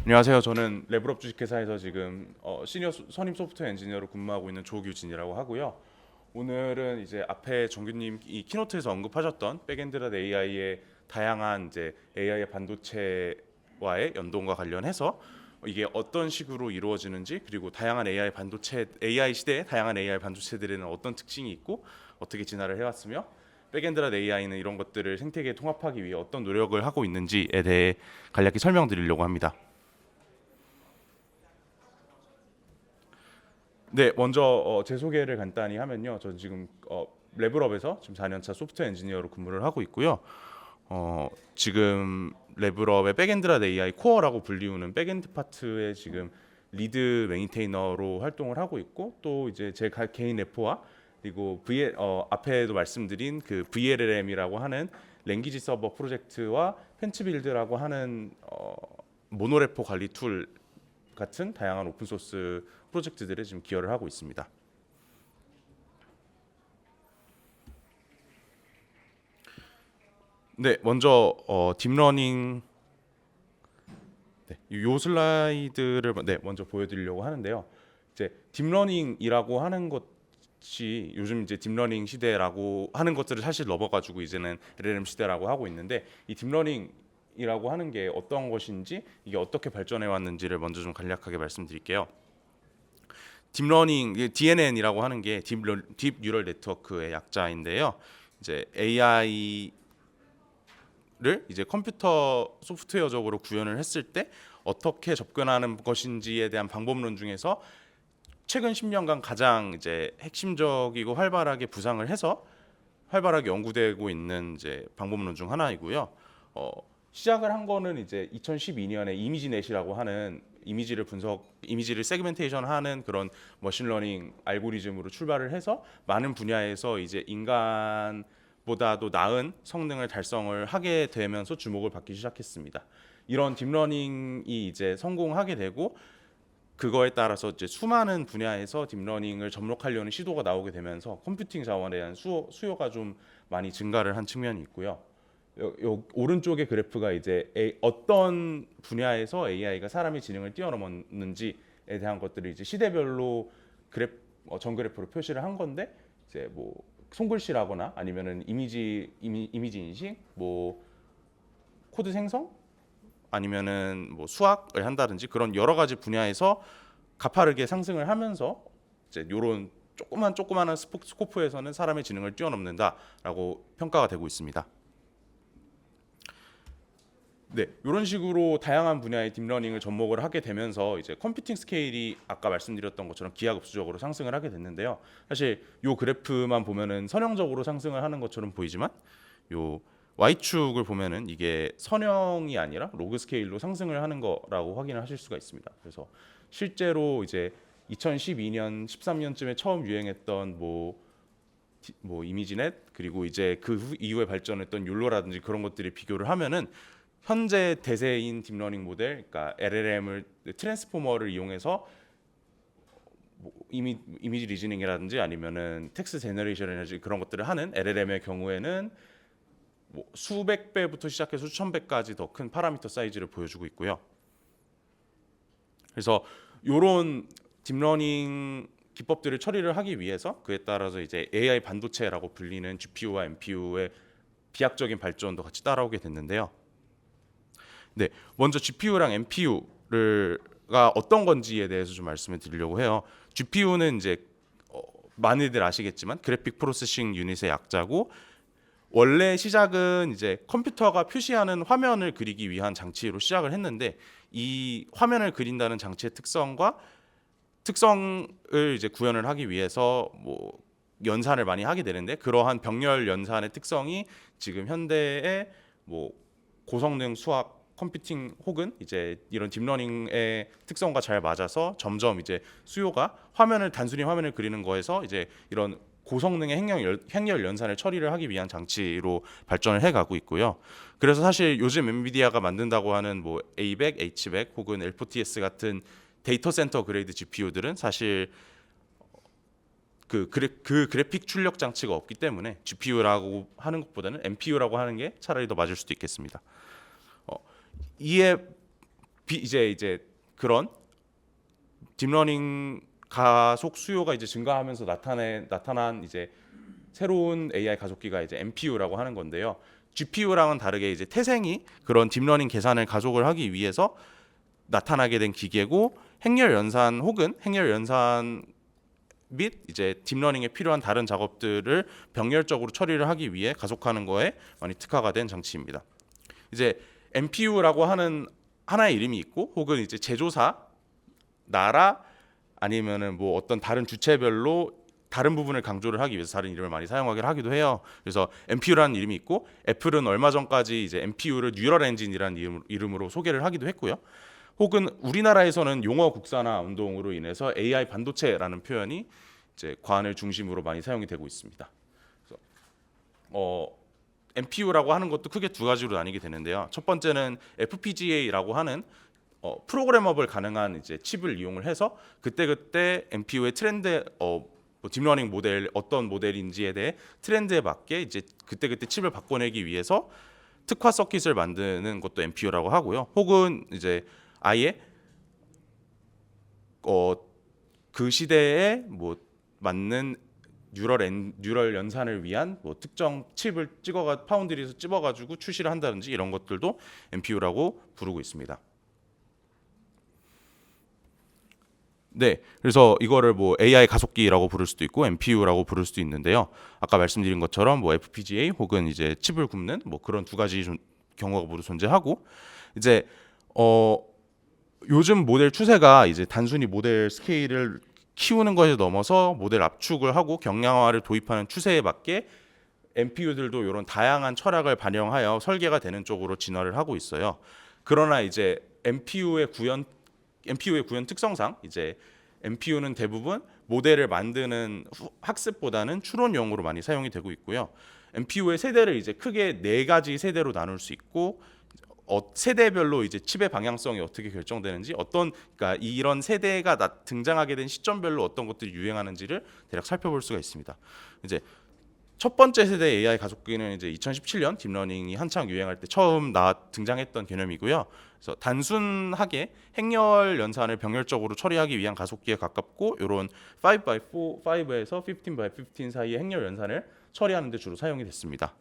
안녕하세요. 저는 레벨업 주식회사에서 지금 시니어 선임 소프트웨어 엔지니어로 근무하고 있는 조규진이라고 하고요. 오늘은 이제 앞에 정규님 이 키노트에서 언급하셨던 백엔드라 AI의 다양한 이제 AI의 반도체와의 연동과 관련해서 이게 어떤 식으로 이루어지는지, 그리고 다양한 AI 반도체 AI 시대의 다양한 AI 반도체들에는 어떤 특징이 있고 어떻게 진화를 해왔으며 백엔드라 AI는 이런 것들을 생태계에 통합하기 위해 어떤 노력을 하고 있는지에 대해 간략히 설명드리려고 합니다. 네, 먼저 제 소개를 간단히 하면요. 저는 지금 레벨업에서 지금 4년차 소프트웨어 엔지니어로 근무를 하고 있고요. 지금 레벨업의 백엔드라 AI 코어라고 불리우는 백엔드 파트에 지금 리드 메인테이너로 활동을 하고 있고, 또 이제 제 개인 레포와 그리고 앞에도 말씀드린 그 VLLM이라고 하는 랭귀지 서버 프로젝트와 펜치빌드라고 하는 모노레포 관리 툴 같은 다양한 오픈 소스 프로젝트들에 지금 기여를 하고 있습니다. 네, 먼저 딥러닝 요 슬라이드를 먼저 보여드리려고 하는데요. 이제 딥러닝이라고 하는 것이 요즘 이제 딥러닝 시대라고 하는 것들을 사실 넘어가지고 이제는 LLM 시대라고 하고 있는데, 이 딥러닝이라고 하는 게 어떤 것인지, 이게 어떻게 발전해 왔는지를 먼저 좀 간략하게 말씀드릴게요. 딥러닝 DNN이라고 하는 게 딥 뉴럴 네트워크의 약자인데요. 이제 AI를 이제 컴퓨터 소프트웨어적으로 구현을 했을 때 어떻게 접근하는 것인지에 대한 방법론 중에서 최근 10년간 가장 이제 핵심적이고 활발하게 부상을 해서 활발하게 연구되고 있는 이제 방법론 중 하나이고요. 시작을 한 거는 이제 2012년에 이미지넷이라고 하는 이미지를 세그멘테이션하는 그런 머신러닝 알고리즘으로 출발을 해서 많은 분야에서 이제 인간보다도 나은 성능을 달성을 하게 되면서 주목을 받기 시작했습니다. 이런 딥러닝이 이제 성공하게 되고, 그거에 따라서 이제 수많은 분야에서 딥러닝을 접목하려는 시도가 나오게 되면서 컴퓨팅 자원에 대한 수요가 좀 많이 증가를 한 측면이 있고요. 오른쪽의 그래프가 이제 어떤 분야에서 AI가 사람의 지능을 뛰어넘었는지에 대한 것들을 이제 시대별로 전 그래프로 표시를 한 건데, 이제 뭐 손글씨라거나 아니면은 이미지 인식, 뭐 코드 생성, 아니면은 뭐 수학을 한다든지 그런 여러 가지 분야에서 가파르게 상승을 하면서 이제 요런 조그마한 스코프에서는 사람의 지능을 뛰어넘는다라고 평가가 되고 있습니다. 네, 이런 식으로 다양한 분야의 딥러닝을 접목을 하게 되면서 이제 컴퓨팅 스케일이 아까 말씀드렸던 것처럼 기하급수적으로 상승을 하게 됐는데요. 사실 이 그래프만 보면은 선형적으로 상승을 하는 것처럼 보이지만, 요 Y축을 보면은 이게 선형이 아니라 로그 스케일로 상승을 하는 거라고 확인을 하실 수가 있습니다. 그래서 실제로 이제 2012년, 13년쯤에 처음 유행했던 뭐 이미지넷, 그리고 이제 그 이후에 발전했던 욜로라든지 그런 것들이 비교를 하면은 현재 대세인 딥러닝 모델, 그러니까 LLM을 트랜스포머를 이용해서 이미지 리즈닝이라든지 아니면은 텍스트 제너레이션이라든지 그런 것들을 하는 LLM의 경우에는 뭐 수백 배부터 시작해서 수천 배까지 더 큰 파라미터 사이즈를 보여주고 있고요. 그래서 이런 딥러닝 기법들을 처리를 하기 위해서 그에 따라서 이제 AI 반도체라고 불리는 GPU와 NPU의 비약적인 발전도 같이 따라오게 됐는데요. 네, 먼저 GPU랑 NPU가 어떤 건지에 대해서 좀 말씀을 드리려고 해요. GPU는 이제 많이들 아시겠지만 그래픽 프로세싱 유닛의 약자고, 원래 시작은 이제 컴퓨터가 표시하는 화면을 그리기 위한 장치로 시작을 했는데, 이 화면을 그린다는 장치의 특성을 이제 구현을 하기 위해서 뭐 연산을 많이 하게 되는데, 그러한 병렬 연산의 특성이 지금 현대의 뭐 고성능 수학 컴퓨팅 혹은 이제 이런 딥러닝의 특성과 잘 맞아서 점점 이제 수요가 단순히 화면을 그리는 거에서 이제 이런 고성능의 행렬 연산을 처리를 하기 위한 장치로 발전을 해가고 있고요. 그래서 사실 요즘 엔비디아가 만든다고 하는 뭐 A100, H100 혹은 L40S 같은 데이터 센터 그레이드 GPU들은 사실 그 그래픽 출력 장치가 없기 때문에 GPU라고 하는 것보다는 NPU라고 하는 게 차라리 더 맞을 수도 있겠습니다. 이에 이제 그런 딥러닝 가속 수요가 이제 증가하면서 나타난 이제 새로운 AI 가속기가 이제 NPU라고 하는 건데요. GPU랑은 다르게 이제 태생이 그런 딥러닝 계산을 가속을 하기 위해서 나타나게 된 기계고, 행렬 연산 혹은 행렬 연산 및 이제 딥러닝에 필요한 다른 작업들을 병렬적으로 처리를 하기 위해 가속하는 거에 많이 특화가 된 장치입니다. 이제 NPU라고 하는 하나의 이름이 있고, 혹은 이제 제조사, 나라, 아니면은 뭐 어떤 다른 주체별로 다른 부분을 강조를 하기 위해서 다른 이름을 많이 사용하기를 하기도 해요. 그래서 NPU라는 이름이 있고, 애플은 얼마 전까지 이제 NPU를 뉴럴 엔진이라는 이름으로 소개를 하기도 했고요. 혹은 우리나라에서는 용어 국산화 운동으로 인해서 AI 반도체라는 표현이 이제 과안을 중심으로 많이 사용이 되고 있습니다. 그래서 NPU라고 하는 것도 크게 두 가지로 나뉘게 되는데요. 첫 번째는 FPGA라고 하는 프로그래머블 가능한 이제 칩을 이용을 해서 그때그때 NPU의 트렌드 뭐 딥러닝 모델 어떤 모델인지에 대해 트렌드에 맞게 이제 그때그때 칩을 바꿔내기 위해서 특화 서킷을 만드는 것도 NPU라고 하고요. 혹은 이제 아예 그 시대에 뭐 맞는 뉴럴 연산을 위한 뭐 특정 칩을 파운드리에서 찝어가지고 출시를 한다든지 이런 것들도 NPU라고 부르고 있습니다. 네, 그래서 이거를 뭐 AI 가속기라고 부를 수도 있고 NPU라고 부를 수도 있는데요. 아까 말씀드린 것처럼 뭐 FPGA 혹은 이제 칩을 굽는 뭐 그런 두 가지 경우가 모두 존재하고, 이제 요즘 모델 추세가 이제 단순히 모델 스케일을 키우는 것에 넘어서 모델 압축을 하고 경량화를 도입하는 추세에 맞게 NPU들도 이런 다양한 철학을 반영하여 설계가 되는 쪽으로 진화를 하고 있어요. 그러나 이제 NPU의 구현 특성상 이제 NPU는 대부분 모델을 만드는 학습보다는 추론용으로 많이 사용이 되고 있고요. NPU의 세대를 이제 크게 네 가지 세대로 나눌 수 있고, 세대별로 이제 칩의 방향성이 어떻게 결정되는지, 그러니까 이런 세대가 등장하게 된 시점별로 어떤 것들이 유행하는지를 대략 살펴볼 수가 있습니다. 이제 첫 번째 세대 AI 가속기는 이제 2017년 딥러닝이 한창 유행할 때 처음 등장했던 개념이고요. 그래서 단순하게 행렬 연산을 병렬적으로 처리하기 위한 가속기에 가깝고, 이런 5x4, 5에서 15x15 사이의 행렬 연산을 처리하는 데 주로 사용이 됐습니다.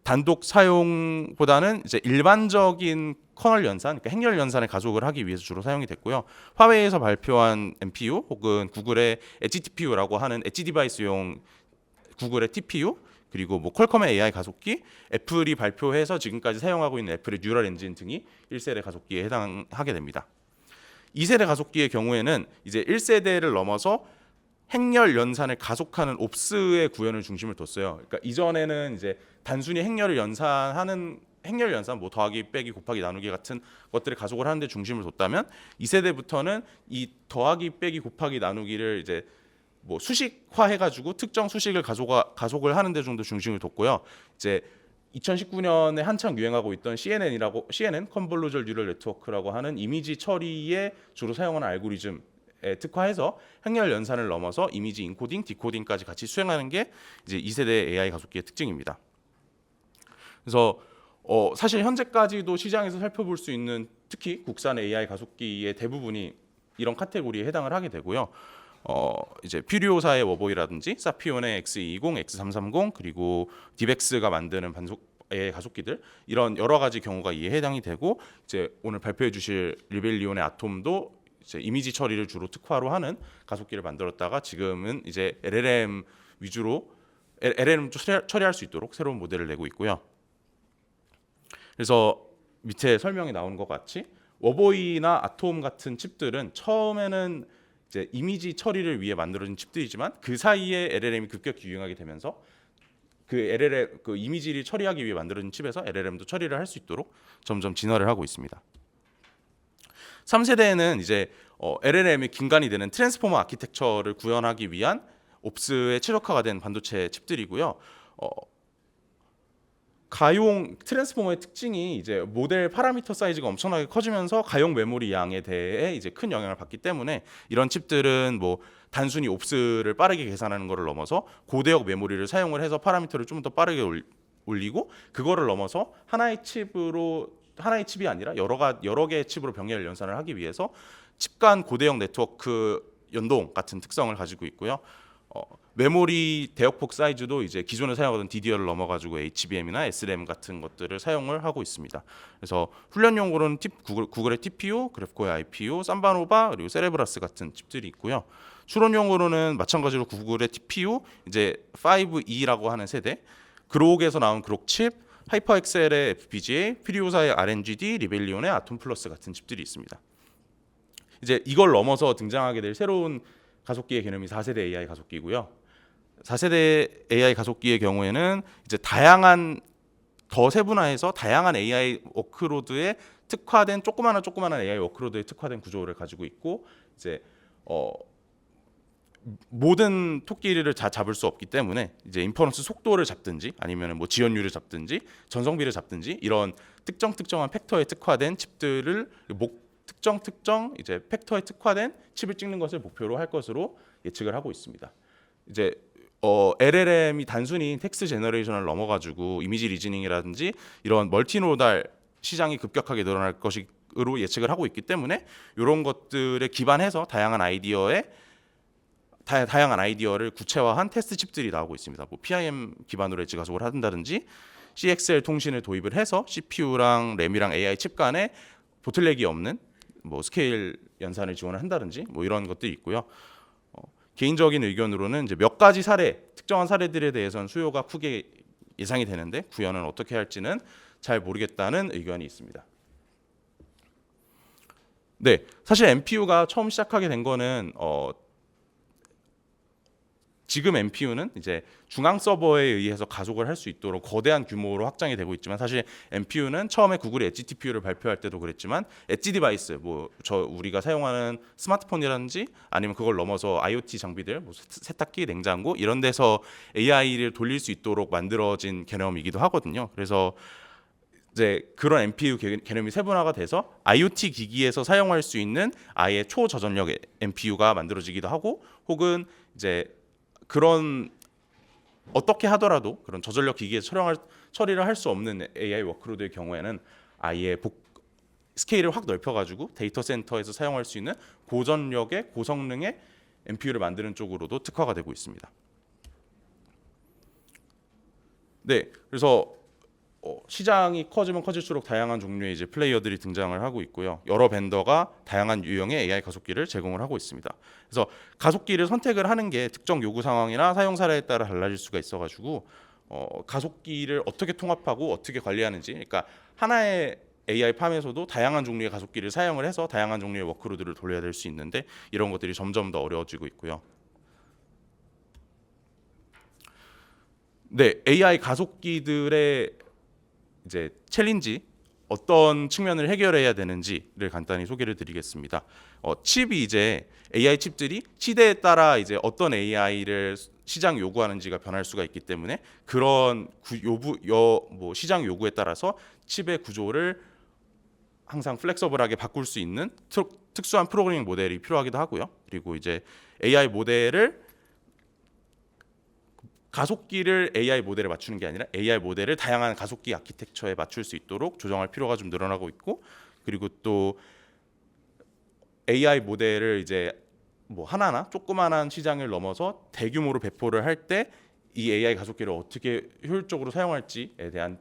단독 사용보다는 이제 일반적인 커널 연산, 그러니까 행렬 연산을 가속을 하기 위해서 주로 사용이 됐고요. 화웨이에서 발표한 NPU 혹은 구글의 엣지 TPU라고 하는 엣지 디바이스용 구글의 TPU, 그리고 뭐 퀄컴의 AI 가속기, 애플이 발표해서 지금까지 사용하고 있는 애플의 뉴럴 엔진 등이 1세대 가속기에 해당하게 됩니다. 2세대 가속기의 경우에는 이제 1세대를 넘어서 행렬 연산을 가속하는 옵스의 구현을 중심을 뒀어요. 그러니까 이전에는 이제 단순히 행렬 연산 뭐 더하기 빼기 곱하기 나누기 같은 것들을 가속을 하는데 중심을 뒀다면, 2세대부터는 이 더하기 빼기 곱하기 나누기를 이제 뭐 수식화 해가지고 특정 수식을 가속을 하는 데 정도 중심을 뒀고요. 이제 2019년에 한창 유행하고 있던 CNN 컨볼루전 뉴럴 네트워크라고 하는 이미지 처리에 주로 사용하는 알고리즘에 특화해서 행렬 연산을 넘어서 이미지 인코딩, 디코딩까지 같이 수행하는 게 이제 2세대 AI 가속기의 특징입니다. 그래서 사실 현재까지도 시장에서 살펴볼 수 있는 특히 국산 AI 가속기의 대부분이 이런 카테고리에 해당을 하게 되고요. 이제 퓨리오사의 워보이라든지 사피온의 X220, X330, 그리고 디벡스가 만드는 AI 가속기들, 이런 여러 가지 경우가 이에 해당이 되고, 이제 오늘 발표해 주실 리벨리온의 아톰도 이제 이미지 처리를 주로 특화로 하는 가속기를 만들었다가 지금은 이제 LLM 위주로 LLM 처리할 수 있도록 새로운 모델을 내고 있고요. 그래서 밑에 설명이 나오는 것 같이 워보이나 아톰 같은 칩들은 처음에는 이제 이미지 처리를 위해 만들어진 칩들이지만, 그 사이에 LLM이 급격히 유행하게 되면서 그 이미지를 처리하기 위해 만들어진 칩에서 LLM도 처리를 할 수 있도록 점점 진화를 하고 있습니다. 3세대에는 이제 LLM이 근간이 되는 트랜스포머 아키텍처를 구현하기 위한 옵스에 최적화가 된 반도체 칩들이고요. 가용 트랜스포머의 특징이 이제 모델 파라미터 사이즈가 엄청나게 커지면서 가용 메모리 양에 대해 이제 큰 영향을 받기 때문에, 이런 칩들은 뭐 단순히 옵스를 빠르게 계산하는 것을 넘어서 고대역 메모리를 사용을 해서 파라미터를 좀 더 빠르게 올리고, 그거를 넘어서 하나의 칩으로 하나의 칩이 아니라 여러 개의 칩으로 병렬 연산을 하기 위해서 칩 간 고대형 네트워크 연동 같은 특성을 가지고 있고요. 메모리 대역폭 사이즈도 이제 기존에 사용하던 DDR을 넘어가지고 HBM이나 SRAM 같은 것들을 사용을 하고 있습니다. 그래서 훈련용으로는 구글의 TPU, 그래프코의 IPU, 삼바노바 그리고 세레브라스 같은 칩들이 있고요. 추론용으로는 마찬가지로 구글의 TPU, 이제 5E라고 하는 세대, 그록에서 나온 그록 칩, 하이퍼엑셀의 FPGA, 피리오사의 RNGD, 리벨리온의 아톰 플러스 같은 칩들이 있습니다. 이제 이걸 넘어서 등장하게 될 새로운 가속기의 개념이 4세대 AI 가속기고요. 4세대 AI 가속기의 경우에는 이제 더 세분화해서 다양한 AI 워크로드에 특화된 조그마한 AI 워크로드에 특화된 구조를 가지고 있고, 이제 모든 토끼를 다 잡을 수 없기 때문에 이제 인퍼런스 속도를 잡든지 아니면 뭐 지연율을 잡든지 전성비를 잡든지 이런 특정한 팩터에 특화된 칩들을 특정 이제 팩터에 특화된 칩을 찍는 것을 목표로 할 것으로 예측을 하고 있습니다. 이제 LLM이 단순히 텍스트 제너레이션을 넘어가지고 이미지 리즈닝이라든지 이런 멀티노달 시장이 급격하게 늘어날 것으로 예측을 하고 있기 때문에 이런 것들에 기반해서 다양한 아이디어를 구체화한 테스트 칩들이 나오고 있습니다. 뭐 PIM 기반으로 엣지 가속을 한다든지 CXL 통신을 도입을 해서 CPU랑 램이랑 AI 칩 간에 보틀렉이 없는 뭐 스케일 연산을 지원을 한다든지 뭐 이런 것들이 있고요. 개인적인 의견으로는 이제 몇 가지 특정한 사례들에 대해서는 수요가 크게 예상이 되는데 구현은 어떻게 할지는 잘 모르겠다는 의견이 있습니다. 네, 사실 NPU가 처음 시작하게 된 거는 지금 NPU는 이제 중앙 서버에 의해서 가속을 할 수 있도록 거대한 규모로 확장이 되고 있지만, 사실 NPU는 처음에 구글이 엣지 TPU를 발표할 때도 그랬지만 엣지 디바이스, 우리가 사용하는 스마트폰이라든지 아니면 그걸 넘어서 IoT 장비들, 세탁기, 냉장고 이런 데서 AI를 돌릴 수 있도록 만들어진 개념이기도 하거든요. 그래서 이제 그런 NPU 개념이 세분화가 돼서 IoT 기기에서 사용할 수 있는 아예 초저전력 NPU가 만들어지기도 하고, 혹은 이제 그런 어떻게 하더라도 그런 저전력 기기에서 처리를 할 수 없는 AI 워크로드의 경우에는 아예 스케일을 확 넓혀가지고 데이터 센터에서 사용할 수 있는 고전력의 고성능의 NPU를 만드는 쪽으로도 특화가 되고 있습니다. 네, 그래서 시장이 커지면 커질수록 다양한 종류의 이제 플레이어들이 등장을 하고 있고요. 여러 벤더가 다양한 유형의 AI 가속기를 제공을 하고 있습니다. 그래서 가속기를 선택을 하는 게 특정 요구 상황이나 사용 사례에 따라 달라질 수가 있어가지고 가속기를 어떻게 통합하고 어떻게 관리하는지, 그러니까 하나의 AI 팜에서도 다양한 종류의 가속기를 사용을 해서 다양한 종류의 워크로드를 돌려야 될 수 있는데 이런 것들이 점점 더 어려워지고 있고요. 네, AI 가속기들의 이제 챌린지, 어떤 측면을 해결해야 되는지를 간단히 소개를 드리겠습니다. 칩이 이제 AI 칩들이 시대에 따라 이제 어떤 AI를 시장 요구하는지가 변할 수가 있기 때문에 그런 시장 요구에 따라서 칩의 구조를 항상 플렉서블하게 바꿀 수 있는 특수한 프로그래밍 모델이 필요하기도 하고요. 그리고 이제 AI 모델을 가속기를 AI 모델에 맞추는 게 아니라 AI 모델을 다양한 가속기 아키텍처에 맞출 수 있도록 조정할 필요가 좀 늘어나고 있고, 그리고 또 AI 모델을 이제 뭐 하나나 조그만한 시장을 넘어서 대규모로 배포를 할 때 이 AI 가속기를 어떻게 효율적으로 사용할지에 대한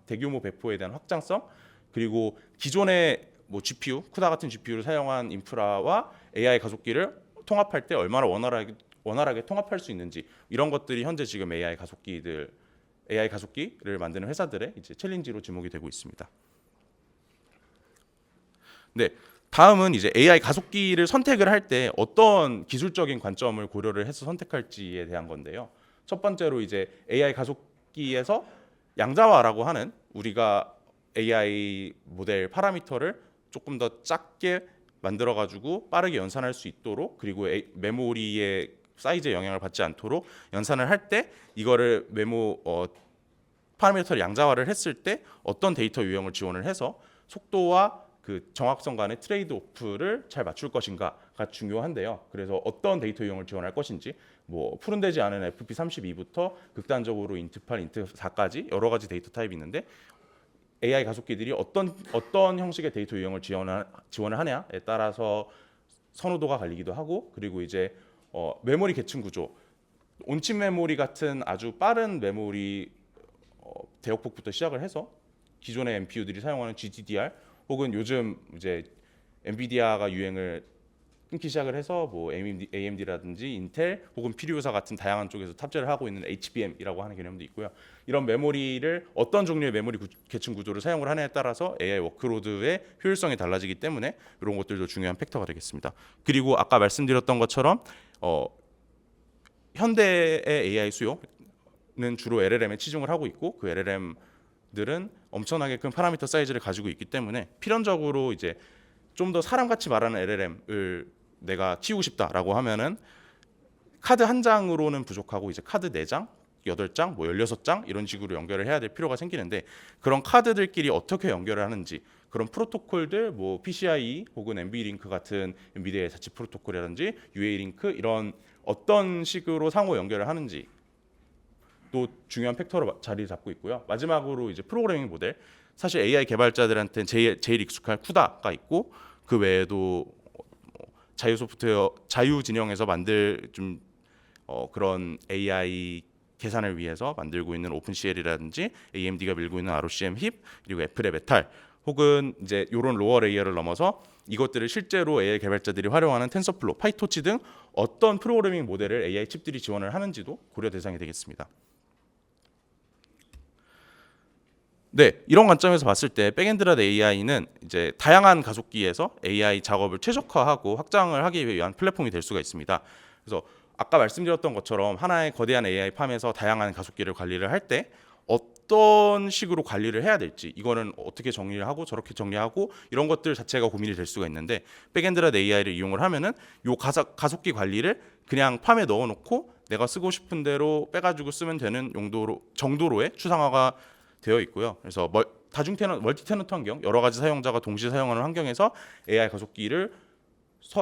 대규모 배포에 대한 확장성, 그리고 기존의 뭐 GPU, 쿠다 같은 GPU를 사용한 인프라와 AI 가속기를 통합할 때 얼마나 원활하게 통합할 수 있는지, 이런 것들이 현재 지금 AI 가속기를 만드는 회사들의 이제 챌린지로 지목이 되고 있습니다. 네, 다음은 이제 AI 가속기를 선택을 할 때 어떤 기술적인 관점을 고려를 해서 선택할지에 대한 건데요. 첫 번째로 이제 AI 가속기에서 양자화라고 하는, 우리가 AI 모델 파라미터를 조금 더 작게 만들어 가지고 빠르게 연산할 수 있도록, 그리고 메모리의 사이즈에 영향을 받지 않도록 연산을 할 때 이거를 파라미터를 양자화를 했을 때 어떤 데이터 유형을 지원을 해서 속도와 그 정확성 간의 트레이드 오프를 잘 맞출 것인가가 중요한데요. 그래서 어떤 데이터 유형을 지원할 것인지, 뭐 푸른되지 않은 FP32부터 극단적으로 인트 8, 인트 4까지 여러 가지 데이터 타입이 있는데 AI 가속기들이 어떤 형식의 데이터 유형을 지원을 하냐에 따라서 선호도가 갈리기도 하고, 그리고 이제 메모리 계층 구조, 온칩 메모리 같은 아주 빠른 메모리 대역폭부터 시작을 해서 기존의 NPU들이 사용하는 GDDR, 혹은 요즘 이제 엔비디아가 유행을 끊기 시작을 해서 뭐 AMD라든지 인텔 혹은 피리오사 같은 다양한 쪽에서 탑재를 하고 있는 HBM이라고 하는 개념도 있고요. 이런 메모리를 어떤 종류의 메모리 계층 구조를 사용을 하느냐에 따라서 AI 워크로드의 효율성이 달라지기 때문에 이런 것들도 중요한 팩터가 되겠습니다. 그리고 아까 말씀드렸던 것처럼 현대의 AI 수요는 주로 LLM에 치중을 하고 있고, 그 LLM들은 엄청나게 큰 파라미터 사이즈를 가지고 있기 때문에 필연적으로 이제 좀 더 사람같이 말하는 LLM을 내가 키우고 싶다라고 하면은 카드 한 장으로는 부족하고 이제 카드 4장, 8장, 뭐 16장 이런 식으로 연결을 해야 될 필요가 생기는데, 그런 카드들끼리 어떻게 연결을 하는지, 그런 프로토콜들 뭐 PCIe 혹은 NVLink 같은 엔비디아의 자체 프로토콜이라든지 UALink 이런 어떤 식으로 상호 연결을 하는지 또 중요한 팩터로 자리 잡고 있고요. 마지막으로 이제 프로그래밍 모델, 사실 AI 개발자들한테는 제일 익숙한 쿠다가 있고, 그 외에도 자유 소프트웨어, 자유 진영에서 만들 그런 AI 계산을 위해서 만들고 있는 오픈CL이라든지 AMD가 밀고 있는 ROCm 힙, 그리고 애플의 메탈, 혹은 이제 이런 로어 레이어를 넘어서 이것들을 실제로 AI 개발자들이 활용하는 텐서플로, 파이토치 등 어떤 프로그래밍 모델을 AI 칩들이 지원을 하는지도 고려 대상이 되겠습니다. 네, 이런 관점에서 봤을 때 백엔드라드 AI는 이제 다양한 가속기에서 AI 작업을 최적화하고 확장을 하기 위한 플랫폼이 될 수가 있습니다. 그래서 아까 말씀드렸던 것처럼 하나의 거대한 AI 팜에서 다양한 가속기를 관리를 할 때 어떤 식으로 관리를 해야 될지, 이거는 어떻게 정리를 하고 저렇게 정리하고 이런 것들 자체가 고민이 될 수가 있는데, 백엔드라드 AI를 이용을 하면은 요 가속기 관리를 그냥 팜에 넣어놓고 내가 쓰고 싶은 대로 빼가지고 쓰면 되는 정도로의 추상화가 되어 있고요. 그래서 멀티 테넌트 환경, 여러 가지 사용자가 동시에 사용하는 환경에서 AI 가속기를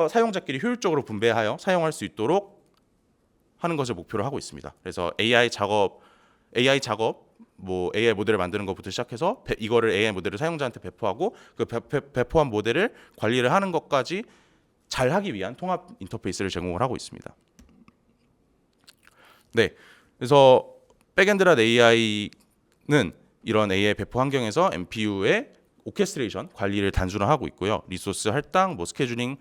사용자끼리 효율적으로 분배하여 사용할 수 있도록 하는 것을 목표로 하고 있습니다. 그래서 AI 작업, 뭐 AI 모델을 만드는 것부터 시작해서 이거를 AI 모델을 사용자한테 배포하고 그 배포한 모델을 관리를 하는 것까지 잘 하기 위한 통합 인터페이스를 제공을 하고 있습니다. 네, 그래서 백엔드라드 AI는 이런 AI 배포 환경에서 NPU의 오케스트레이션 관리를 단순화하고 있고요. 리소스 할당, 뭐 스케줄링,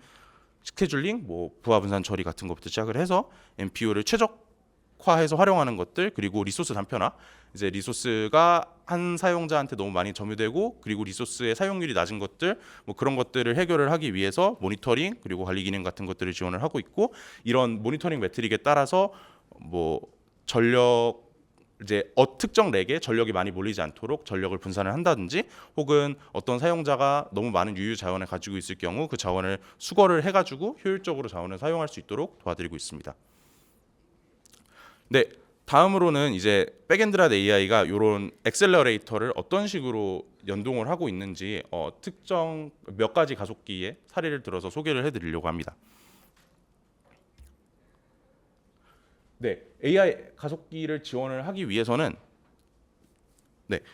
뭐 부하 분산 처리 같은 것부터 시작을 해서 NPU를 최적화해서 활용하는 것들, 그리고 리소스 단편화, 이제 리소스가 한 사용자한테 너무 많이 점유되고 그리고 리소스의 사용률이 낮은 것들, 뭐 그런 것들을 해결을 하기 위해서 모니터링 그리고 관리 기능 같은 것들을 지원을 하고 있고, 이런 모니터링 매트릭에 따라서 뭐 전력 이제 특정 렉에 전력이 많이 몰리지 않도록 전력을 분산을 한다든지, 혹은 어떤 사용자가 너무 많은 유유 자원을 가지고 있을 경우 그 자원을 수거를 해가지고 효율적으로 자원을 사용할 수 있도록 도와드리고 있습니다. 네, 다음으로는 이제 백엔드라드 AI가 이런 엑셀러레이터를 어떤 식으로 연동을 하고 있는지 특정 몇 가지 가속기의 사례를 들어서 소개를 해드리려고 합니다. 네, AI 가속기를 지원을 하기 위해서는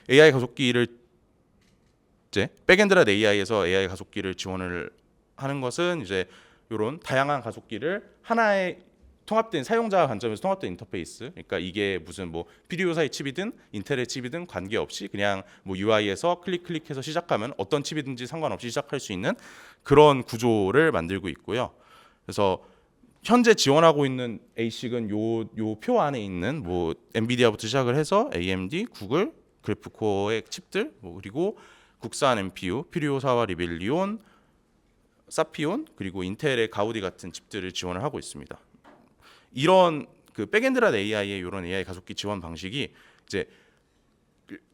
AI 가속기를 이제 백엔드라드 AI에서 AI 가속기를 지원을 하는 것은 이제 이런 다양한 가속기를 하나의 통합된 사용자 관점에서 통합된 인터페이스, 그러니까 이게 무슨 뭐 피리오사의 칩이든 인텔의 칩이든 관계없이 그냥 뭐 UI에서 클릭해서 시작하면 어떤 칩이든지 상관없이 시작할 수 있는 그런 구조를 만들고 있고요. 그래서 현재 지원하고 있는 ASIC은 요 표 안에 있는 뭐 엔비디아부터 시작을 해서 AMD, 구글, 그래프코어의 칩들, 뭐 그리고 국산 NPU, 피리오사와 리벨리온, 사피온, 그리고 인텔의 가우디 같은 칩들을 지원을 하고 있습니다. 이런 그 백엔드라드 AI의 이런 AI 가속기 지원 방식이 이제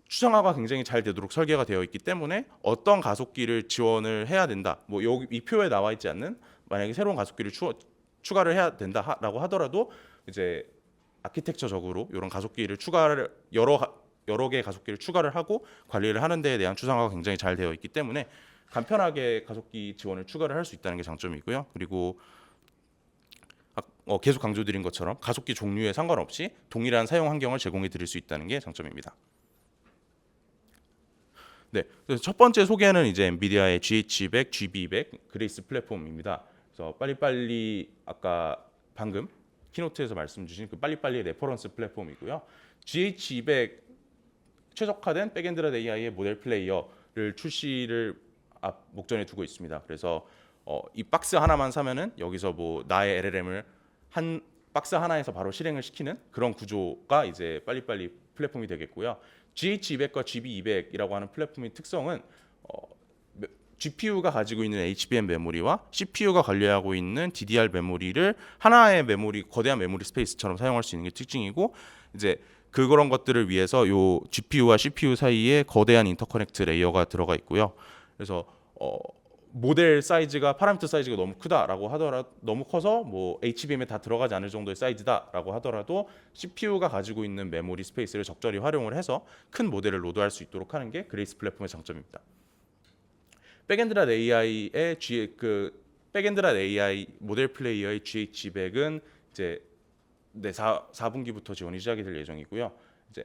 추상화가 굉장히 잘 되도록 설계가 되어 있기 때문에 어떤 가속기를 지원을 해야 된다, 뭐 여기 이 표에 나와 있지 않는 만약에 새로운 가속기를 추가를 해야 된다라고 하더라도 이제 아키텍처적으로 이런 가속기를 추가를 여러 개의 가속기를 추가를 하고 관리를 하는 데에 대한 추상화가 굉장히 잘 되어 있기 때문에 간편하게 가속기 지원을 추가를 할 수 있다는 게 장점이고요. 그리고 계속 강조드린 것처럼 가속기 종류에 상관없이 동일한 사용 환경을 제공해 드릴 수 있다는 게 장점입니다. 네, 그래서 첫 번째 소개는 이제 엔비디아의 GH200, GB200 그레이스 플랫폼입니다. 그래서 빨리빨리 아까 방금 키노트에서 말씀 주신 그 빨리빨리 레퍼런스 플랫폼이고요. GH200 최적화된 백엔드라 AI의 모델 플레이어를 출시를 목전에 두고 있습니다. 그래서 이 박스 하나만 사면은 여기서 뭐 나의 LLM을 한 박스 하나에서 바로 실행을 시키는 그런 구조가 이제 빨리빨리 플랫폼이 되겠고요. GH200과 GB200이라고 하는 플랫폼의 특성은 GPU가 가지고 있는 HBM 메모리와 CPU가 관리하고 있는 DDR 메모리를 하나의 메모리, 거대한 메모리 스페이스처럼 사용할 수 있는 게 특징이고, 이제 그런 것들을 위해서 요 GPU와 CPU 사이에 거대한 인터커넥트 레이어가 들어가 있고요. 그래서 모델 사이즈가 파라미터 사이즈가 너무 크다라고 하더라도, 너무 커서 뭐 HBM에 다 들어가지 않을 정도의 사이즈다라고 하더라도 CPU가 가지고 있는 메모리 스페이스를 적절히 활용을 해서 큰 모델을 로드할 수 있도록 하는 게 그레이스 플랫폼의 장점입니다. 백엔드라 AI의 백엔드라 AI 모델 플레이어의 GH200은 이제 4분기부터 지원이 시작이 될 예정이고요. 이제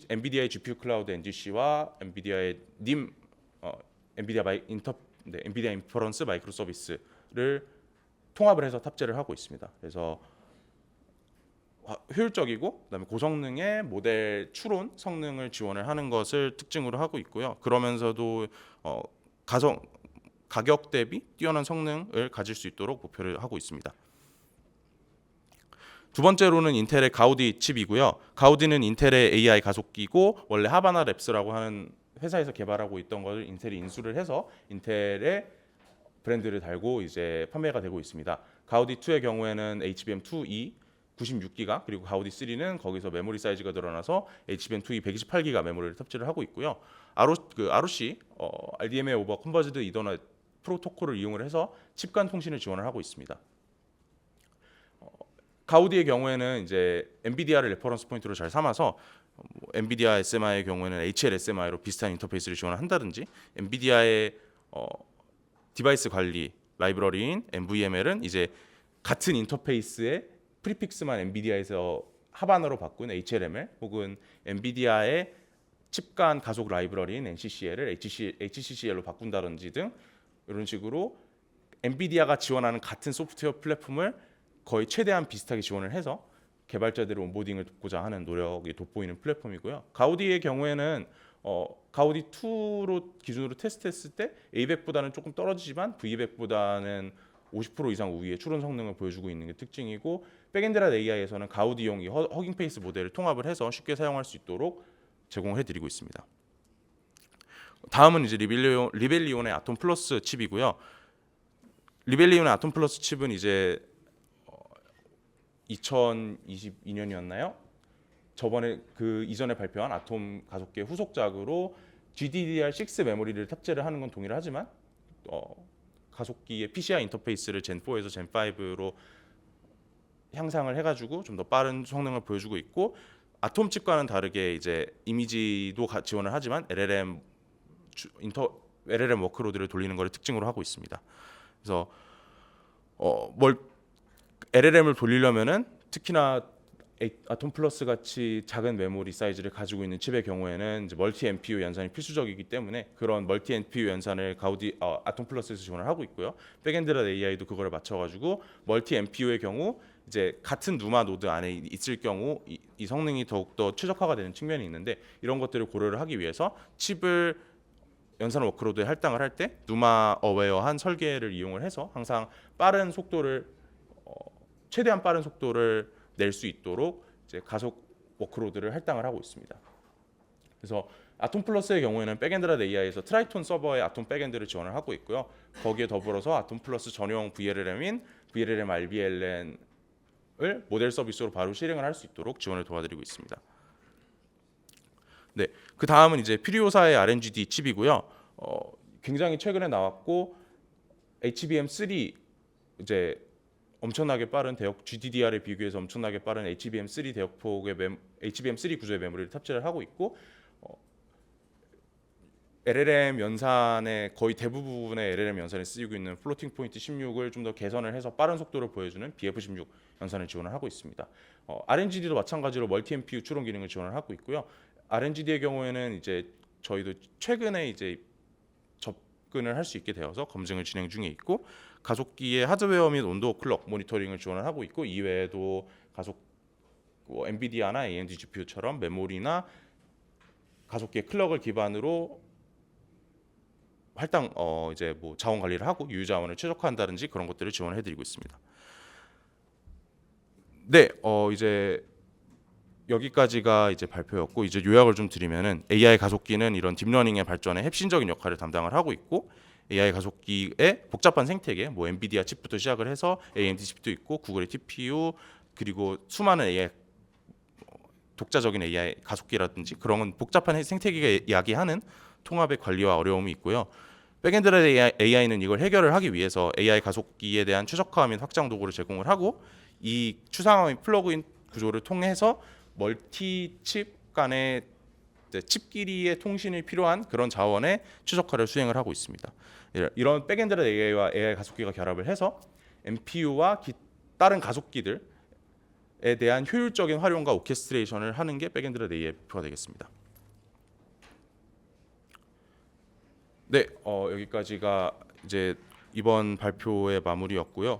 엔비디아의 GPU 클라우드 NGC와 엔비디아의 엔비디아 인퍼런스 마이크로 서비스를 통합을 해서 탑재를 하고 있습니다. 그래서 효율적이고 그다음에 고성능의 모델 추론 성능을 지원을 하는 것을 특징으로 하고 있고요. 그러면서도 가격 대비 뛰어난 성능을 가질 수 있도록 목표를 하고 있습니다. 두 번째로는 인텔의 가우디 칩이고요. 가우디는 인텔의 AI 가속기고 원래 하바나 랩스라고 하는 회사에서 개발하고 있던 것을 인텔이 인수를 해서 인텔의 브랜드를 달고 이제 판매가 되고 있습니다. 가우디 2의 경우에는 HBM2E 96기가, 그리고 가우디 3는 거기서 메모리 사이즈가 늘어나서 HBM2E 128기가 메모리를 탑재를 하고 있고요. ROC RDMA 오버 컨버지드 이더넷 프로토콜을 이용을 해서 칩 간 통신을 지원을 하고 있습니다. 가우디의 경우에는 이제 엔비디아를 레퍼런스 포인트로 잘 삼아서 엔비디아 SMI의 경우에는 HL SMI로 비슷한 인터페이스를 지원을 한다든지, 엔비디아의 디바이스 관리 라이브러리인 NVML은 이제 같은 인터페이스의 프리픽스만 엔비디아에서 하바나로 바꾼 HLML, 혹은 엔비디아의 칩간 가속 라이브러리인 NCCL을 HCCL로 바꾼다든지 등 이런 식으로 엔비디아가 지원하는 같은 소프트웨어 플랫폼을 거의 최대한 비슷하게 지원을 해서 개발자들의 온보딩을 돕고자 하는 노력이 돋보이는 플랫폼이고요. 가우디의 경우에는 가우디 2로 기준으로 테스트했을 때 A100보다는 조금 떨어지지만 V200보다는 50% 이상 우위의 추론 성능을 보여주고 있는 게 특징이고, 백엔드라 AI에서는 가우디용 이 허깅 페이스 모델을 통합을 해서 쉽게 사용할 수 있도록 제공을 해드리고 있습니다. 다음은 이제 리벨리온의 아톰 플러스 칩이고요. 리벨리온의 아톰 플러스 칩은 이제 2022년이었나요? 저번에 그 이전에 발표한 아톰 가속기의 후속작으로 GDDR6 메모리를 탑재를 하는 건 동일을 하지만 가속기의 PCI 인터페이스를 젠4에서 젠5로 향상을 해가지고 좀 더 빠른 성능을 보여주고 있고, 아톰 칩과는 다르게 이제 이미지도 지원을 하지만 LLM 워크로드를 돌리는 것을 특징으로 하고 있습니다. 그래서 LLM을 돌리려면은 특히나 아톰 플러스 같이 작은 메모리 사이즈를 가지고 있는 칩의 경우에는 이제 멀티 NPU 연산이 필수적이기 때문에 그런 멀티 NPU 연산을 아톰 플러스에서 지원을 하고 있고요. 백엔드라 AI도 그거를 맞춰가지고 멀티 NPU의 경우 이제 같은 누마 노드 안에 있을 경우 이 성능이 더욱더 최적화가 되는 측면이 있는데, 이런 것들을 고려를 하기 위해서 칩을 연산 워크로드에 할당을 할 때 누마 어웨어한 설계를 이용을 해서 항상 빠른 속도를 최대한 빠른 속도를 낼 수 있도록 이제 가속 워크로드를 할당을 하고 있습니다. 그래서 아톰 플러스의 경우에는 백엔드라 AI에서 트라이톤 서버의 아톰 백엔드를 지원을 하고 있고요. 거기에 더불어서 아톰 플러스 전용 VLLM인 VLLM RBLN을 모델 서비스로 바로 실행을 할 수 있도록 지원을 도와드리고 있습니다. 네, 그 다음은 이제 퓨리오사의 RNGD 칩이고요. 굉장히 최근에 나왔고 HBM3 이제 엄청나게 빠른 대역 GDDR에 비교해서 엄청나게 빠른 HBM3 대역폭의 HBM3 구조의 메모리를 탑재를 하고 있고, LLM 연산의 거의 대부분의 LLM 연산에 쓰이고 있는 플로팅 포인트 16을 좀 더 개선을 해서 빠른 속도를 보여주는 BF16 연산을 지원을 하고 있습니다. RNGD도 마찬가지로 멀티 NPU 추론 기능을 지원을 하고 있고요. RNGD의 경우에는 이제 저희도 최근에 이제 접근을 할 수 있게 되어서 검증을 진행 중에 있고, 가속기의 하드웨어 및 온도 클럭 모니터링을 지원을 하고 있고, 이외에도 가속 엔비디아나 AMD GPU처럼 메모리나 가속기의 클럭을 기반으로 할당 이제 뭐 자원 관리를 하고 유유 자원을 최적화한다든지 그런 것들을 지원을 해드리고 있습니다. 네, 이제 여기까지가 이제 발표였고, 이제 요약을 좀 드리면은 AI 가속기는 이런 딥러닝의 발전에 핵심적인 역할을 담당을 하고 있고, AI 가속기의 복잡한 생태계, 뭐 엔비디아 칩부터 시작을 해서 AMD 칩도 있고, 구글의 TPU, 그리고 수많은 AI 독자적인 AI 가속기라든지 그런 복잡한 생태계가 이야기하는 통합의 관리와 어려움이 있고요. 백엔드 AI는 이걸 해결을 하기 위해서 AI 가속기에 대한 최적화 및 확장 도구를 제공을 하고, 이 추상화 및 플러그인 구조를 통해서 멀티 칩 간의 칩끼리의 통신이 필요한 그런 자원의 최적화를 수행을 하고 있습니다. 이런 백엔드 AI와 AI 가속기가 결합을 해서 NPU와 다른 가속기들에 대한 효율적인 활용과 오케스트레이션을 하는 게 백엔드 AI의 목표가 되겠습니다. 네, 여기까지가 이제 이번 발표의 마무리였고요.